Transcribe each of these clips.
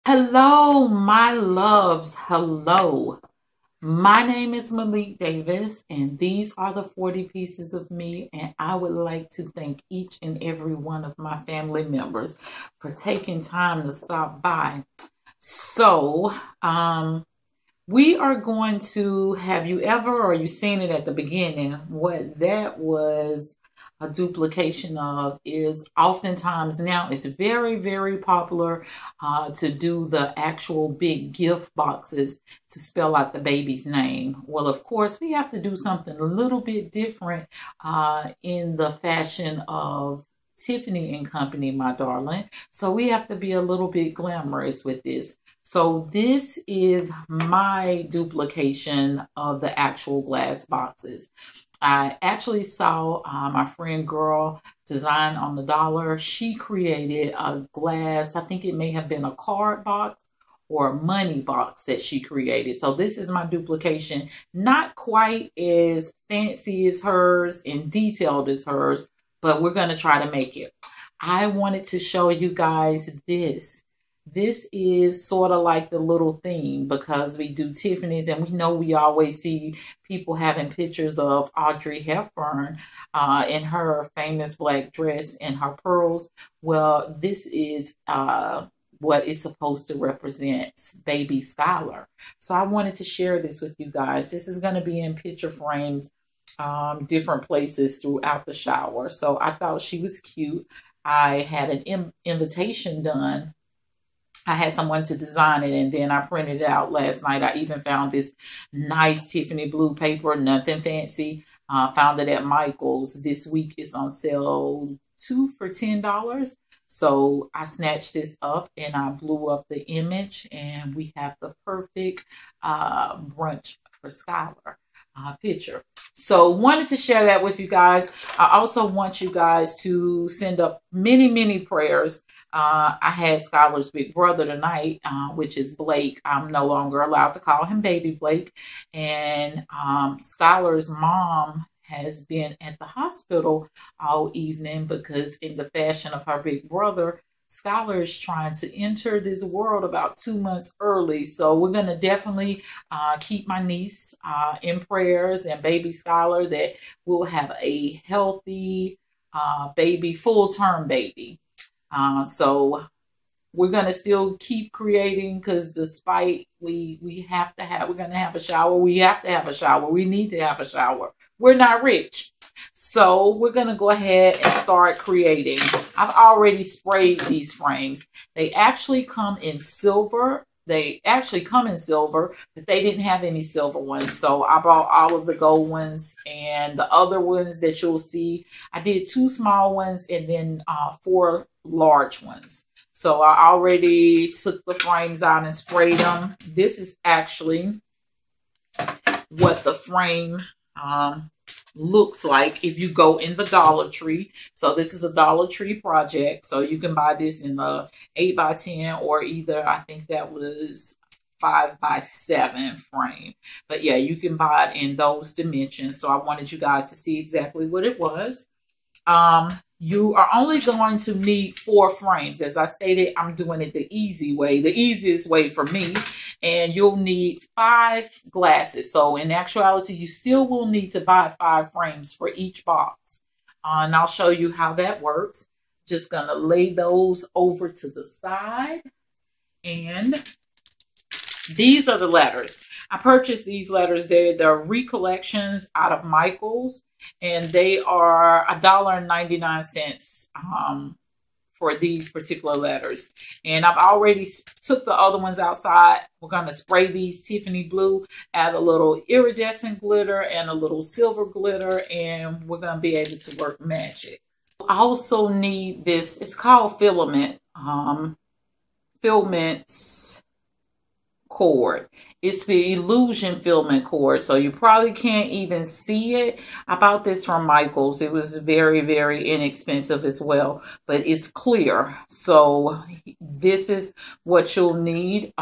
Hello, my loves. Hello. My name is Maylikdavis, and these are the 40 pieces of me. And I would like to thank each and every one of my family members for taking time to stop by. So, we are going to have you ever, or you seen it at the beginning, what that was a duplication of is oftentimes now it's very, very popular to do the actual big gift boxes to spell out the baby's name. Well, of course, we have to do something a little bit different in the fashion of Tiffany and Company, my darling. So we have to be a little bit glamorous with this. So this is my duplication of the actual glass boxes. I actually saw my friend girl design on the dollar. She created a glass, I think it may have been a card box or a money box that she created. So this is my duplication. Not quite as fancy as hers and detailed as hers, but we're going to try to make it. I wanted to show you guys this. This is sort of like the little theme because we do Tiffany's and we know we always see people having pictures of Audrey Hepburn in her famous black dress and her pearls. Well, this is what it's supposed to represent, baby Skylar. So I wanted to share this with you guys. This is going to be in picture frames, different places throughout the shower. So I thought she was cute. I had an invitation done. I had someone to design it, and then I printed it out last night. I even found this nice Tiffany blue paper, nothing fancy. Found it at Michael's. This week it's on sale 2 for $10. So I snatched this up and I blew up the image, and we have the perfect brunch for Skylar picture. So wanted to share that with you guys. I also want you guys to send up many, many prayers. I had Skylar's big brother tonight, which is Blake. I'm no longer allowed to call him baby Blake. And Skylar's mom has been at the hospital all evening because in the fashion of her big brother, Skylar is trying to enter this world about 2 months early. So we're going to definitely keep my niece in prayers and baby Skylar that we'll have a healthy baby, full-term baby. So we're going to still keep creating because despite we're going to have a shower. We have to have a shower. We need to have a shower. We're not rich. So we're going to go ahead and start creating. I've already sprayed these frames. They actually come in silver. But they didn't have any silver ones. So I bought all of the gold ones and the other ones that you'll see. I did 2 small ones and then 4 large ones. So I already took the frames out and sprayed them. This is actually what the frame looks like if you go in the Dollar Tree. So this is a Dollar Tree project. So you can buy this in the 8x10 or either, I think that was 5x7 frame. But yeah, you can buy it in those dimensions. So I wanted you guys to see exactly what it was. You are only going to need 4 frames. As I stated, I'm doing it the easy way, the easiest way for me. And you'll need 5 glasses. So in actuality, you still will need to buy 5 frames for each box. And I'll show you how that works. Just going to lay those over to the side. And these are the letters. I purchased these letters. They're recollections out of Michael's. And they are $1.99 for these particular letters. And I've already took the other ones outside. We're going to spray these Tiffany blue, add a little iridescent glitter and a little silver glitter, and we're going to be able to work magic. I also need this. It's called Filament. Filament cord. It's the illusion filament cord, so you probably can't even see it. I bought this from Michael's. It was very, very inexpensive as well, but it's clear. So this is what you'll need.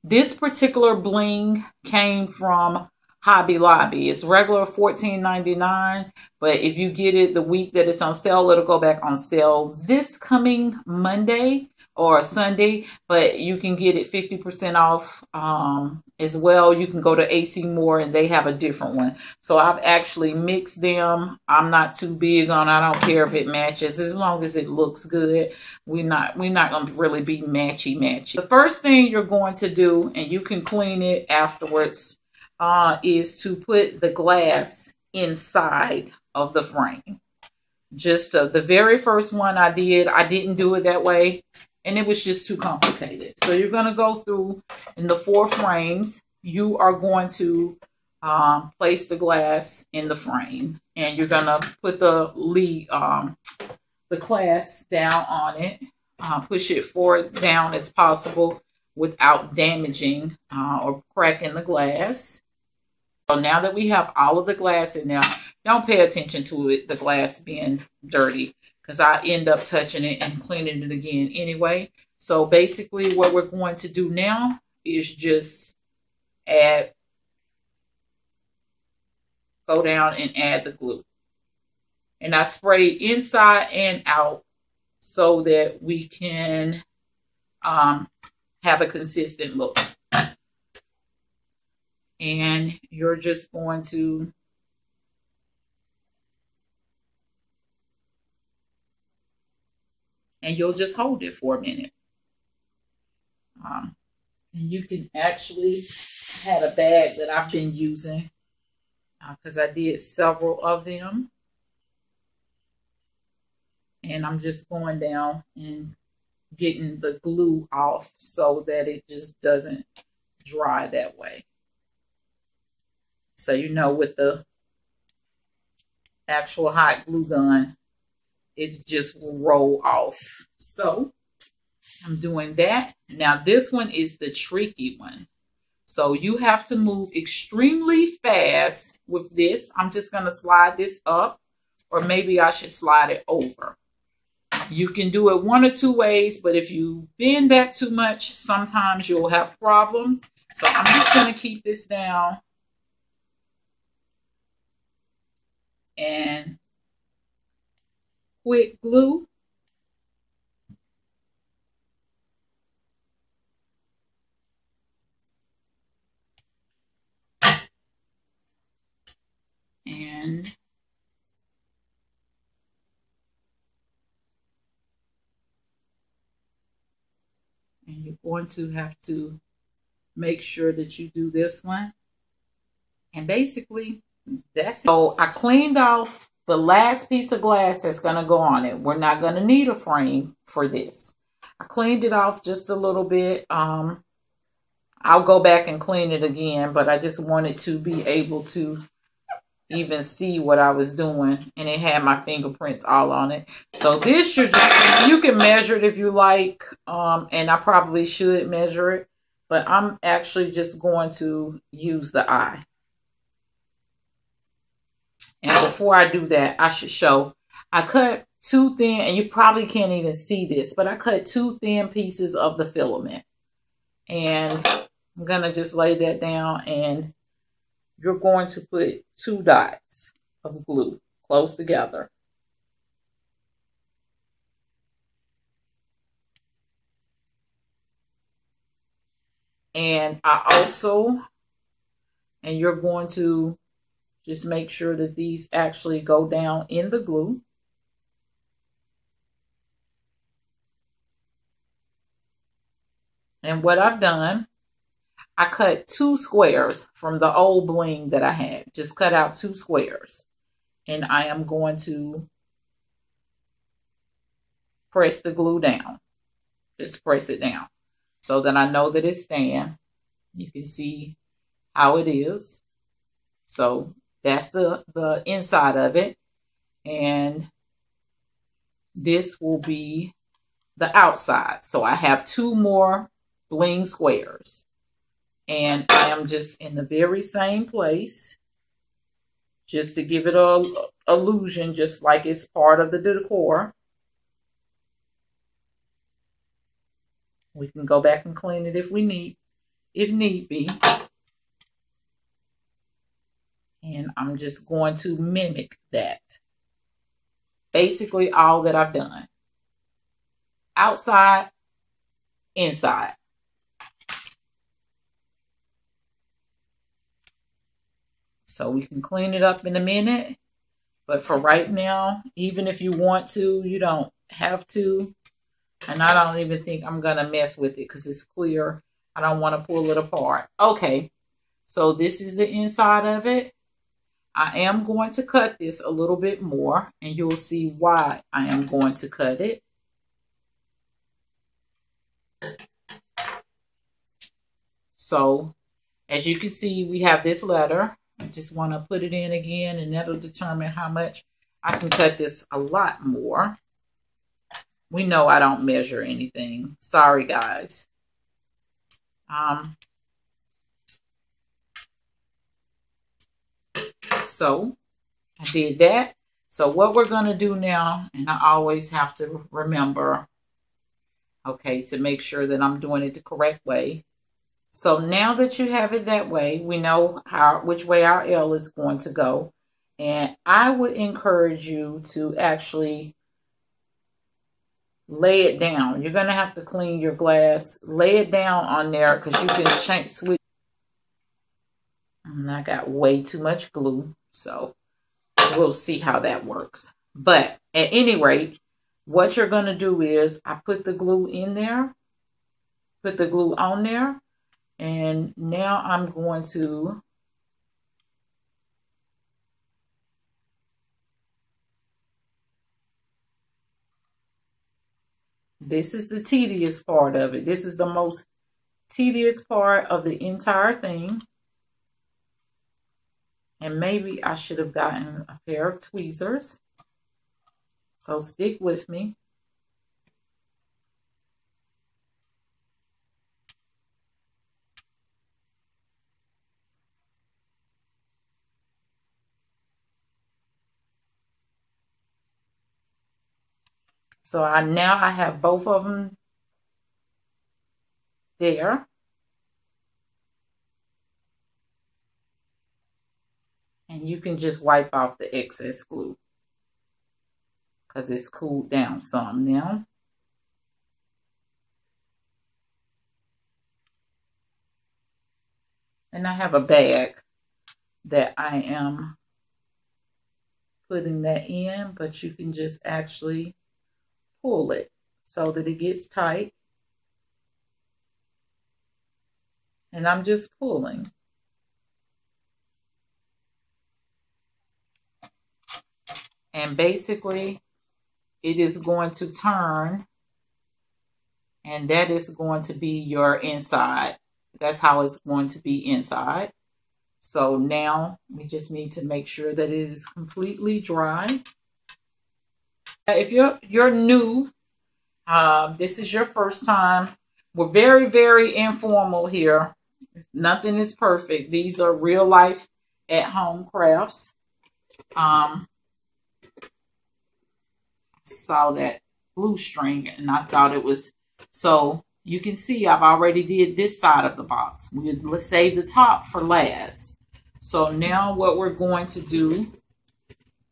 This particular bling came from Hobby Lobby. It's regular $14.99, but if you get it the week that it's on sale, it'll go back on sale this coming Monday or Sunday, but you can get it 50% off as well. You can go to AC Moore and they have a different one. So I've actually mixed them. I'm not too big on, I don't care if it matches as long as it looks good. We're not going to really be matchy. The first thing you're going to do, and you can clean it afterwards, is to put the glass inside of the frame. Just the very first one I didn't do it that way, and it was just too complicated. So you're going to go through in the 4 frames. You are going to place the glass in the frame, and you're going to put the glass down on it. Push it as down as possible without damaging or cracking the glass. So now that we have all of the glass in there, don't pay attention to it, the glass being dirty, because I end up touching it and cleaning it again anyway. So basically what we're going to do now is just go down and add the glue. And I spray inside and out so that we can have a consistent look. And you're just going to you'll just hold it for a minute. And you can actually had a bag that I've been using because I did several of them. And I'm just going down and getting the glue off so that it just doesn't dry that way. So, you know, with the actual hot glue gun, it just will roll off. So I'm doing that. Now this one is the tricky one. So you have to move extremely fast with this. I'm just going to slide this up, or maybe I should slide it over. You can do it one or two ways, but if you bend that too much, sometimes you'll have problems. So I'm just going to keep this down and quick glue. And you're going to have to make sure that you do this one. And basically, that's it. So I cleaned off the last piece of glass that's going to go on it. We're not going to need a frame for this. I cleaned it off just a little bit. I'll go back and clean it again, but I just wanted to be able to even see what I was doing, and it had my fingerprints all on it. So this you can measure it if you like, and I probably should measure it, but I'm actually just going to use the eye. And before I do that, I should show I cut 2 thin, and you probably can't even see this, but I cut 2 thin pieces of the filament, and I'm gonna just lay that down, and you're going to put 2 dots of glue close together. And you're going to just make sure that these actually go down in the glue. And what I've done, I cut 2 squares from the old bling that I had. Just cut out 2 squares. And I am going to press the glue down. Just press it down so that I know that it's staying. You can see how it is. So that's the inside of it. And this will be the outside. So I have 2 more bling squares. And I am just in the very same place, just to give it a illusion, just like it's part of the decor. We can go back and clean it if need be. And I'm just going to mimic that. Basically all that I've done. Outside, inside. So we can clean it up in a minute. But for right now, even if you want to, you don't have to. And I don't even think I'm going to mess with it because it's clear. I don't want to pull it apart. Okay, so this is the inside of it. I am going to cut this a little bit more, and you'll see why I am going to cut it. So, as you can see, we have this letter. I just want to put it in again, and that'll determine how much I can cut this a lot more. We know I don't measure anything. Sorry, guys. So I did that. So what we're going to do now, and I always have to remember, okay, to make sure that I'm doing it the correct way. So now that you have it that way, we know which way our L is going to go. And I would encourage you to actually lay it down. You're going to have to clean your glass. Lay it down on there because you can switch. And I got way too much glue. So we'll see how that works. But at any rate, what you're going to do is I put the glue in there. Put the glue on there. And now I'm going to this is the tedious part of it. This is the most tedious part of the entire thing. And maybe I should have gotten a pair of tweezers. So stick with me. So now I have both of them there. And you can just wipe off the excess glue because it's cooled down some now. And I have a bag that I am putting that in, but you can just actually pull it so that it gets tight. And I'm just pulling. And basically, it is going to turn, and that is going to be your inside. That's how it's going to be inside. So now we just need to make sure that it is completely dry. If you're new, this is your first time. We're very, very informal here. Nothing is perfect. These are real life at home crafts. Saw that glue string and I thought it was, so you can see I've already did this side of the box. Let's save the top for last. So now what we're going to do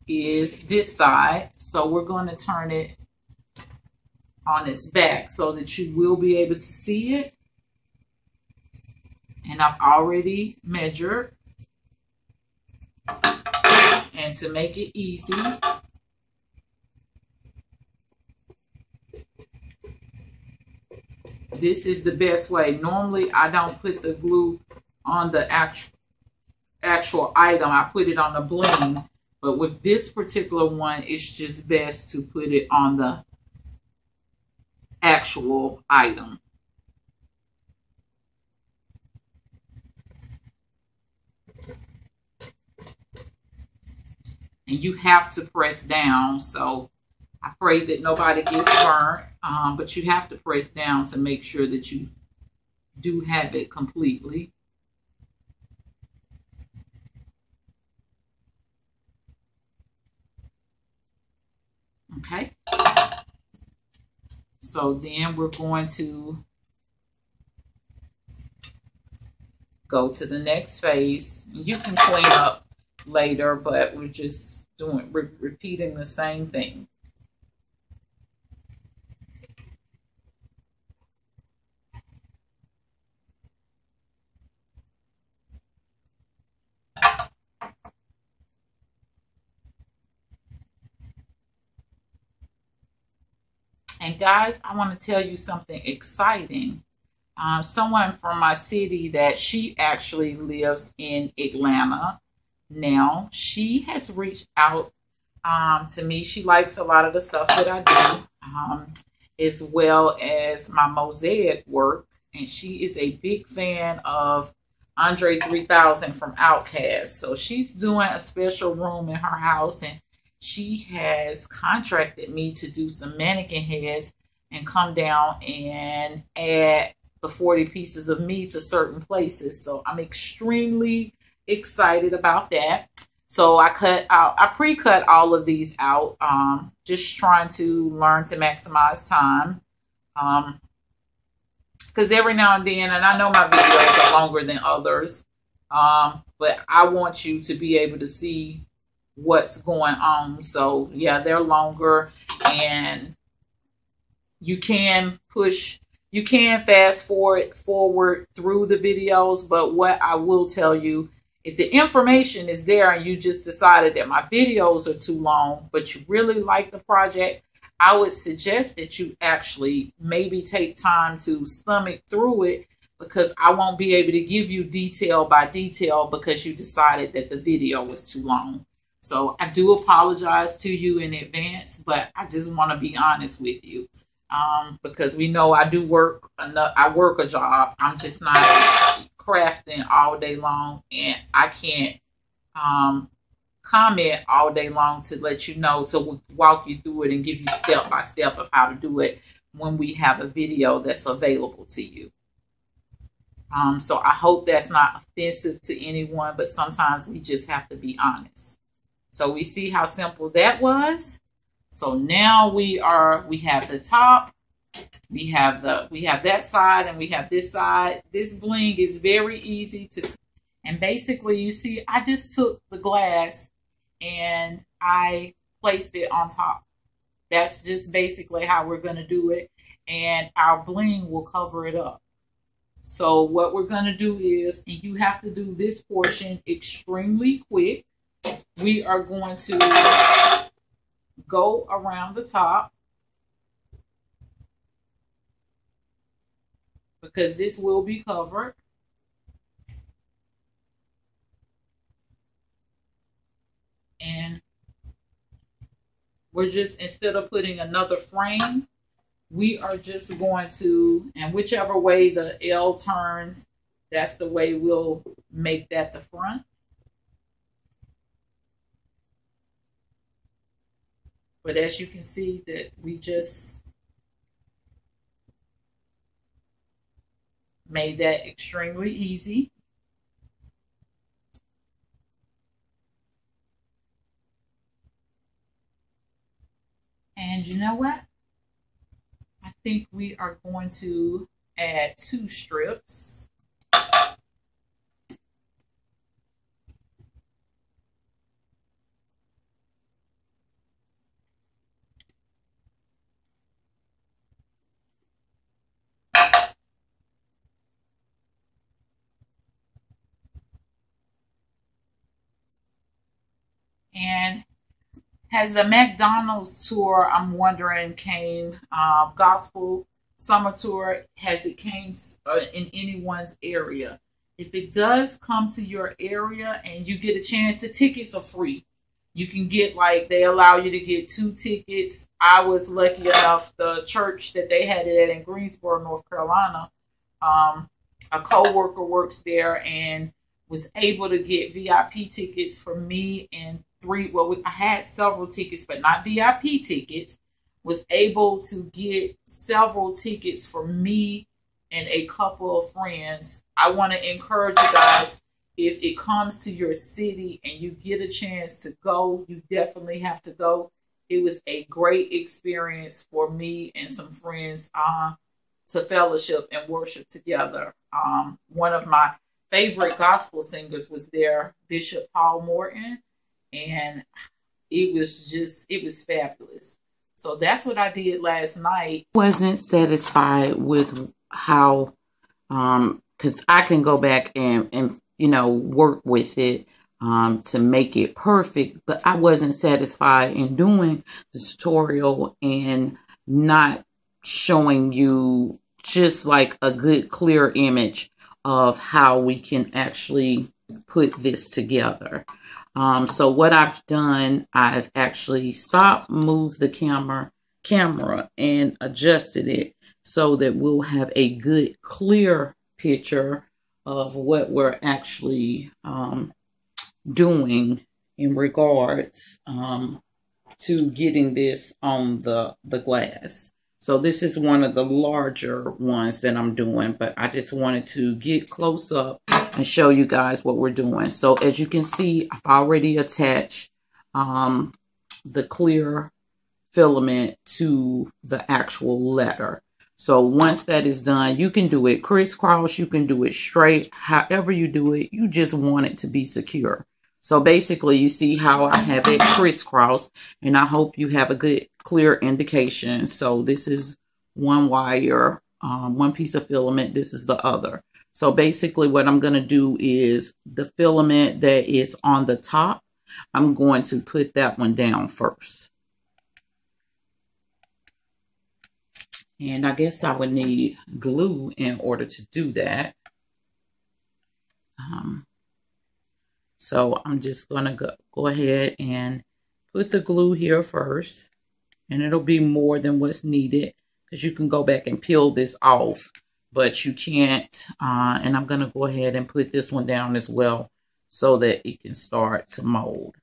is this side. So we're going to turn it on its back so that you will be able to see it. And I've already measured. And to make it easy, this is the best way. Normally, I don't put the glue on the actual item. I put it on the bling. But with this particular one, it's just best to put it on the actual item. And you have to press down. So I pray that nobody gets burnt. But you have to press down to make sure that you do have it completely. Okay. So then we're going to go to the next phase. You can clean up later, but we're just repeating the same thing. And guys, I want to tell you something exciting. Someone from my city that she actually lives in Atlanta now, she has reached out to me. She likes a lot of the stuff that I do, as well as my mosaic work. And she is a big fan of Andre 3000 from Outkast. So she's doing a special room in her house, and she has contracted me to do some mannequin heads and come down and add the 40 pieces of me to certain places. So I'm extremely excited about that. So I pre-cut all of these out, just trying to learn to maximize time. Because every now and then, and I know my videos are longer than others, but I want you to be able to see what's going on. So yeah, they're longer, and you can fast forward through the videos. But what I will tell you, if the information is there and you just decided that my videos are too long, but you really like the project, I would suggest that you actually maybe take time to stomach through it, because I won't be able to give you detail by detail because you decided that the video was too long. So I do apologize to you in advance, but I just want to be honest with you, because we know I do work enough. I work a job. I'm just not crafting all day long, and I can't comment all day long to let you know, to walk you through it and give you step by step of how to do it when we have a video that's available to you. So I hope that's not offensive to anyone, but sometimes we just have to be honest. So we see how simple that was. So now we have the top, we have that side, and we have this side. This bling is very easy to, and basically you see I just took the glass and I placed it on top. That's just basically how we're going to do it, and our bling will cover it up. So what we're going to do is, and you have to do this portion extremely quick, we are going to go around the top, because this will be covered. And we're just, instead of putting another frame, we are just going to, and whichever way the L turns, that's the way we'll make that the front. But as you can see, that we just made that extremely easy. And you know what? I think we are going to add 2 strips. And has the McDonald's tour, I'm wondering, came, gospel summer tour, has it came in anyone's area? If it does come to your area and you get a chance, the tickets are free. You can get, like, they allow you to get 2 tickets. I was lucky enough, the church that they had it at in Greensboro, North Carolina, a co-worker works there and was able to get VIP tickets for me and 3. Well, I had several tickets, but not VIP tickets. Was able to get several tickets for me and a couple of friends. I want to encourage you guys, if it comes to your city and you get a chance to go, you definitely have to go. It was a great experience for me and some friends to fellowship and worship together. One of my favorite gospel singers was there, Bishop Paul Morton, and it was fabulous. So that's what I did last night. Wasn't satisfied with how, because I can go back and you know, work with it to make it perfect, but I wasn't satisfied in doing the tutorial and not showing you just like a good clear image of how we can actually put this together. So what I've done, I've actually moved the camera and adjusted it so that we'll have a good clear picture of what we're actually doing in regards to getting this on the glass. So this is one of the larger ones that I'm doing, but I just wanted to get close up and show you guys what we're doing. So as you can see, I've already attached the clear filament to the actual letter. So once that is done, you can do it crisscross, you can do it straight, however you do it, you just want it to be secure. So basically you see how I have it crisscross, and I hope you have a good clear indication. So this is one wire, one piece of filament, this is the other. So basically what I'm going to do is the filament that is on the top, I'm going to put that one down first. And I guess I would need glue in order to do that. So I'm just going to go ahead and put the glue here first. And it'll be more than what's needed, because you can go back and peel this off, but you can't. And I'm going to go ahead and put this one down as well so that it can start to mold.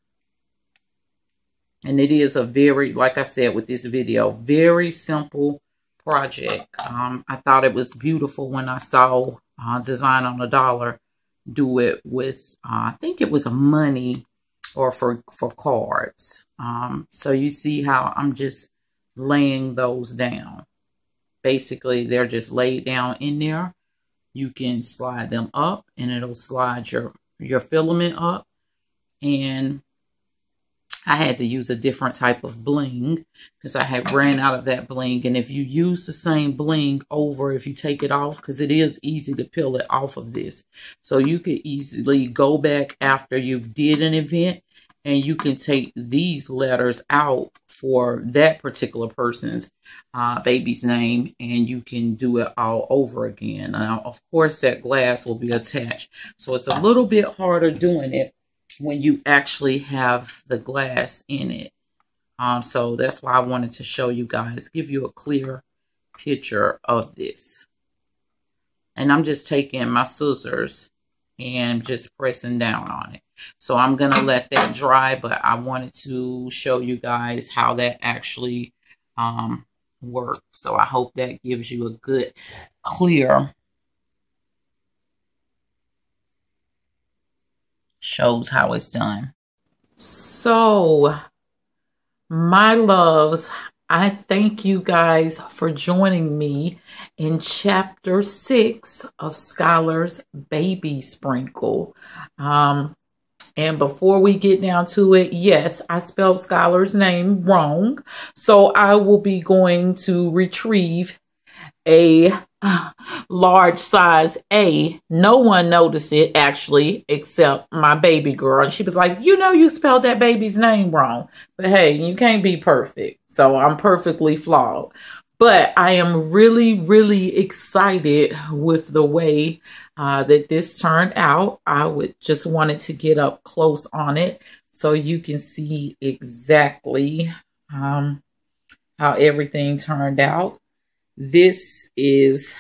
And it is a very, like I said with this video, very simple project. I thought it was beautiful when I saw Design on a Dollar do it with, I think it was a money or for cards. So you see how I'm just laying those down. Basically, they're just laid down in there. You can slide them up and it'll slide your filament up. And I had to use a different type of bling because I had ran out of that bling. And if you use the same bling over, if you take it off, because it is easy to peel it off of this. So you could easily go back after you've did an event and you can take these letters out for that particular person's baby's name, and you can do it all over again. Now, of course, that glass will be attached. So it's a little bit harder doing it when you actually have the glass in it. So that's why I wanted to show you guys, give you a clear picture of this. And I'm just taking my scissors and just pressing down on it. So I'm going to let that dry, but I wanted to show you guys how that actually works. So I hope that gives you a good, clear, shows how it's done. So, my loves, I thank you guys for joining me in chapter 6 of Skylar's Baby Sprinkle. And before we get down to it, yes, I spelled Skylar's name wrong. So I will be going to retrieve a large size A. No one noticed it actually, except my baby girl. And she was like, you know, you spelled that baby's name wrong. But hey, you can't be perfect. So I'm perfectly flawed. But I am really, really excited with the way that this turned out. I would just wanted to get up close on it so you can see exactly how everything turned out. This is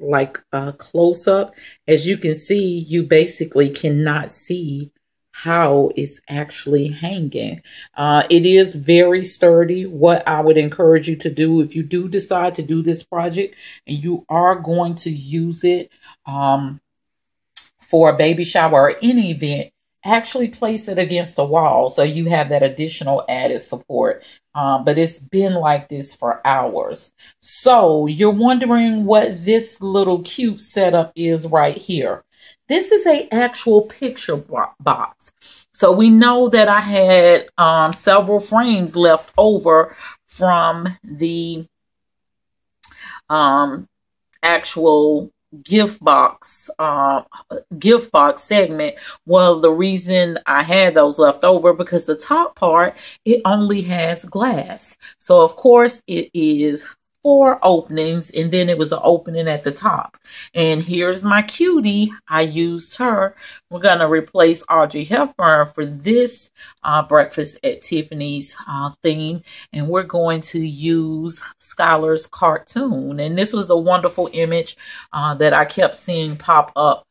like a close-up. As you can see, you basically cannot see how it's actually hanging. It is very sturdy. What I would encourage you to do, if you do decide to do this project and you are going to use it for a baby shower or any event, actually place it against the wall so you have that additional added support. But it's been like this for hours. So you're wondering what this little cute setup is right here. This is an actual picture box. So we know that I had several frames left over from the actual gift box segment. Well, the reason I had those left over because the top part, it only has glass. So of course it is 4 openings, and then it was an opening at the top. And here's my cutie. I used her. We're going to replace Audrey Hepburn for this Breakfast at Tiffany's theme. And we're going to use Skylar's cartoon. And this was a wonderful image that I kept seeing pop up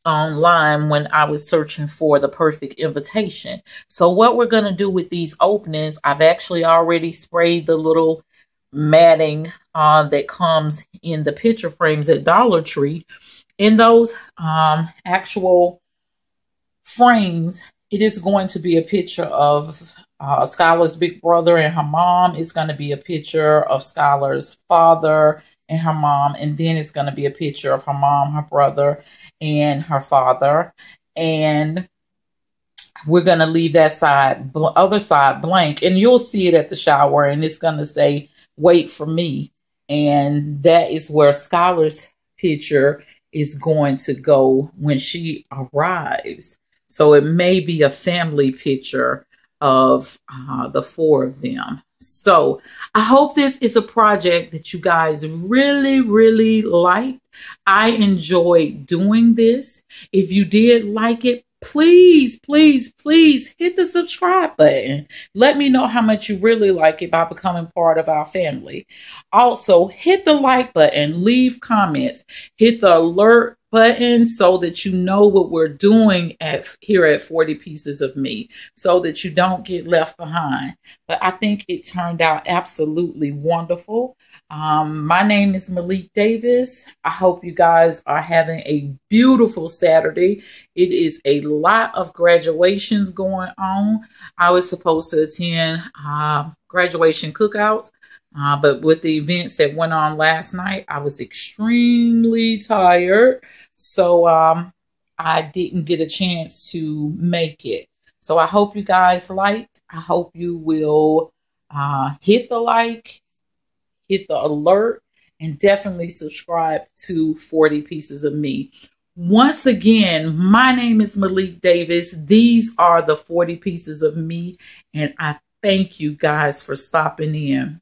online when I was searching for the perfect invitation. So what we're going to do with these openings, I've actually already sprayed the little matting that comes in the picture frames at Dollar Tree. In those actual frames, it is going to be a picture of Skylar's big brother and her mom. It's going to be a picture of Skylar's father and her mom, and then it's going to be a picture of her mom, her brother, and her father. And we're going to leave that side, other side blank, and you'll see it at the shower, and it's going to say, "Wait for me." And that is where Skylar's picture is going to go when she arrives. So it may be a family picture of the 4 of them. So I hope this is a project that you guys really, really liked. I enjoyed doing this. If you did like it, please, please, please hit the subscribe button. Let me know how much you really like it by becoming part of our family. Also, hit the like button, leave comments, hit the alert button so that you know what we're doing here at 40 Pieces of Me, so that you don't get left behind. But I think it turned out absolutely wonderful. My name is Maylik Davis. I hope you guys are having a beautiful Saturday. It is a lot of graduations going on. I was supposed to attend graduation cookouts, but with the events that went on last night, I was extremely tired. So I didn't get a chance to make it. So I hope you guys liked. I hope you will hit the like, hit the alert, and definitely subscribe to 40 Pieces of Me. Once again, my name is Maylik Davis. These are the 40 Pieces of Me, and I thank you guys for stopping in.